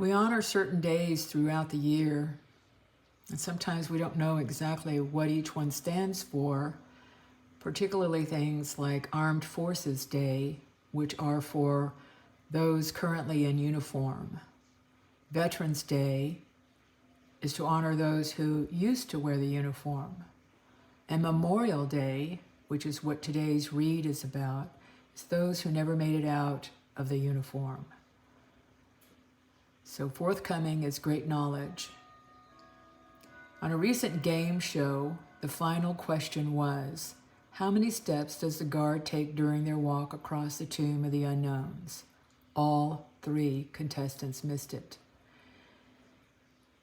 We honor certain days throughout the year, and sometimes we don't know exactly what each one stands for, particularly things like Armed Forces Day, which are for those currently in uniform. Veterans Day is to honor those who used to wear the uniform. And Memorial Day, which is what today's read is about, is those who never made it out of the uniform. So forthcoming is great knowledge. On a recent game show, the final question was, how many steps does the guard take during their walk across the tomb of the unknowns? All 3 contestants missed it.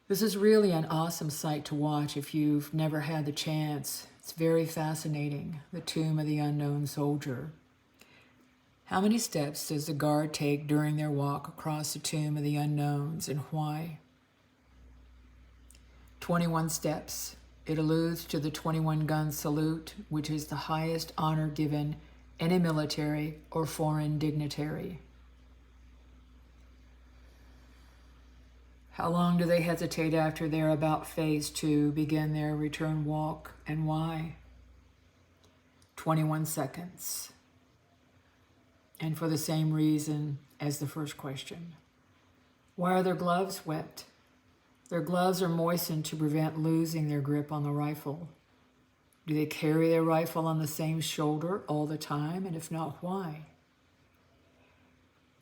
This is really an awesome sight to watch if you've never had the chance. It's very fascinating, the tomb of the unknown soldier. How many steps does the guard take during their walk across the tomb of the unknowns, and why? 21 steps. It alludes to the 21-gun salute, which is the highest honor given any military or foreign dignitary. How long do they hesitate after they're about face to begin their return walk, and why? 21 seconds. And for the same reason as the first question. Why are their gloves wet? Their gloves are moistened to prevent losing their grip on the rifle. Do they carry their rifle on the same shoulder all the time? And if not, why?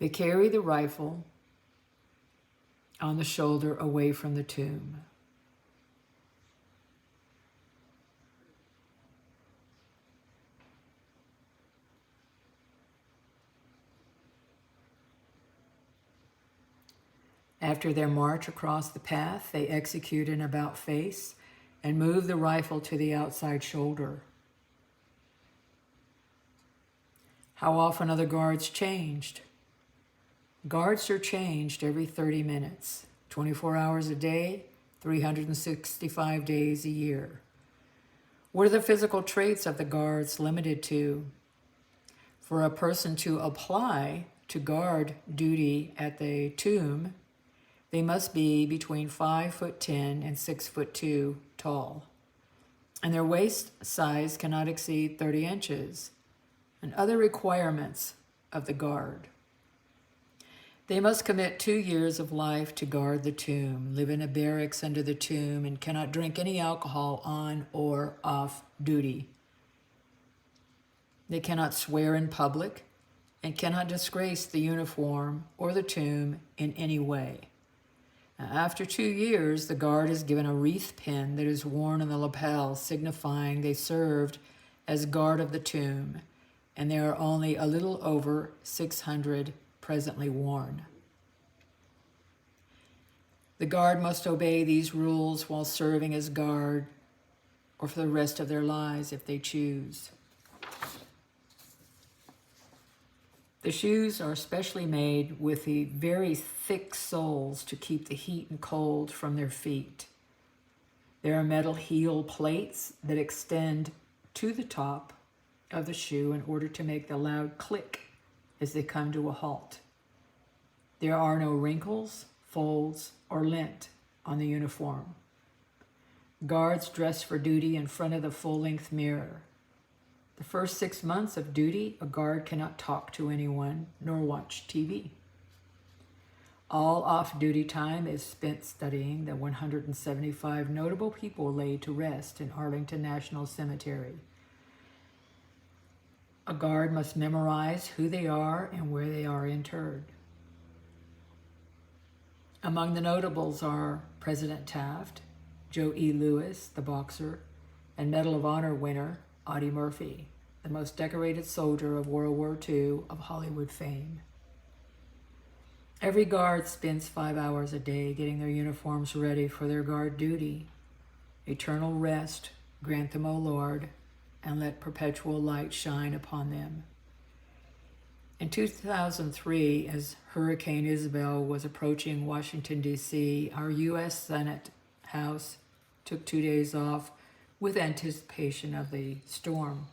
They carry the rifle on the shoulder away from the tomb. After their march across the path, they execute an about face and move the rifle to the outside shoulder. How often are the guards changed? Guards are changed every 30 minutes, 24 hours a day, 365 days a year. What are the physical traits of the guards limited to? For a person to apply to guard duty at the tomb, they must be between 5'10" and 6'2" tall, and their waist size cannot exceed 30 inches, and other requirements of the guard. They must commit 2 years of life to guard the tomb, live in a barracks under the tomb, and cannot drink any alcohol on or off duty. They cannot swear in public and cannot disgrace the uniform or the tomb in any way. Now, after 2 years, the guard is given a wreath pin that is worn on the lapel, signifying they served as guard of the tomb, and there are only a little over 600 presently worn. The guard must obey these rules while serving as guard or for the rest of their lives if they choose. The shoes are specially made with the very thick soles to keep the heat and cold from their feet. There are metal heel plates that extend to the top of the shoe in order to make the loud click as they come to a halt. There are no wrinkles, folds, or lint on the uniform. Guards dress for duty in front of the full-length mirror. The first 6 months of duty, a guard cannot talk to anyone nor watch TV. All off-duty time is spent studying the 175 notable people laid to rest in Arlington National Cemetery. A guard must memorize who they are and where they are interred. Among the notables are President Taft, Joe E. Louis, the boxer, and Medal of Honor winner Audie Murphy, the most decorated soldier of World War II of Hollywood fame. Every guard spends 5 hours a day getting their uniforms ready for their guard duty. Eternal rest grant them, O Lord, and let perpetual light shine upon them. In 2003, as Hurricane Isabel was approaching Washington, D.C., our U.S. Senate House took 2 days off with anticipation of the storm.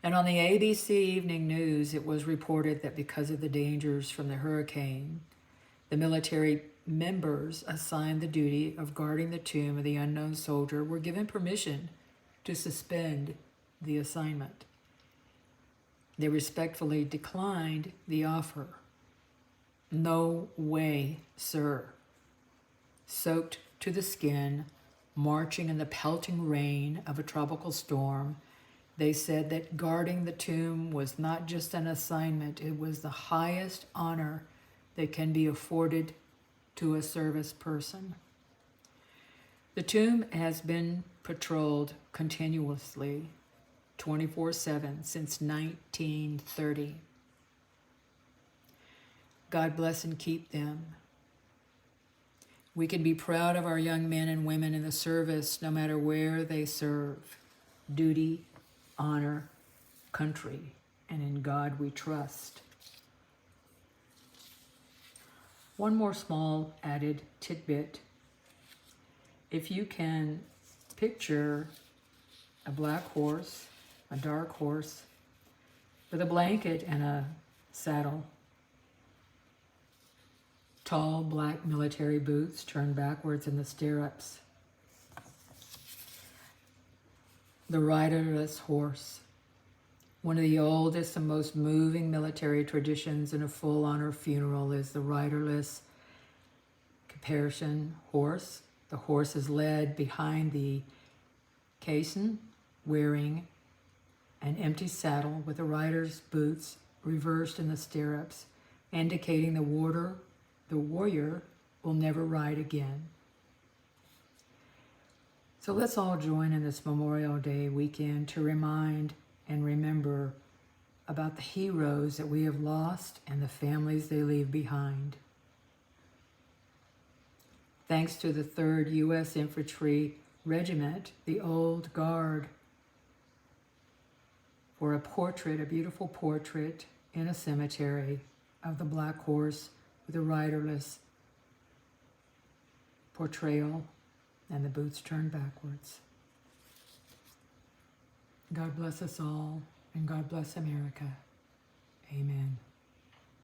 And on the ABC Evening News, it was reported that because of the dangers from the hurricane, The military members assigned the duty of guarding the tomb of the unknown soldier were given permission to suspend the assignment. They respectfully declined the offer. "No way, sir." Soaked to the skin, marching in the pelting rain of a tropical storm, they said that guarding the tomb was not just an assignment, it was the highest honor that can be afforded to a service person. The tomb has been patrolled continuously 24/7 since 1930. God bless and keep them. We can be proud of our young men and women in the service no matter where they serve. Duty, honor, country, and in God we trust. One more small added tidbit. If you can picture a black horse, a dark horse, with a blanket and a saddle, tall black military boots turned backwards in the stirrups, the riderless horse, one of the oldest and most moving military traditions in a full honor funeral is the riderless caparison horse. The horse is led behind the caisson, wearing an empty saddle with the rider's boots reversed in the stirrups, indicating the warrior will never ride again. So let's all join in this Memorial Day weekend to remind and remember about the heroes that we have lost and the families they leave behind. Thanks to the 3rd U.S. Infantry Regiment, the Old Guard, for a portrait, a beautiful portrait in a cemetery of the black horse with a riderless portrayal and the boots turned backwards. God bless us all, and God bless America. Amen.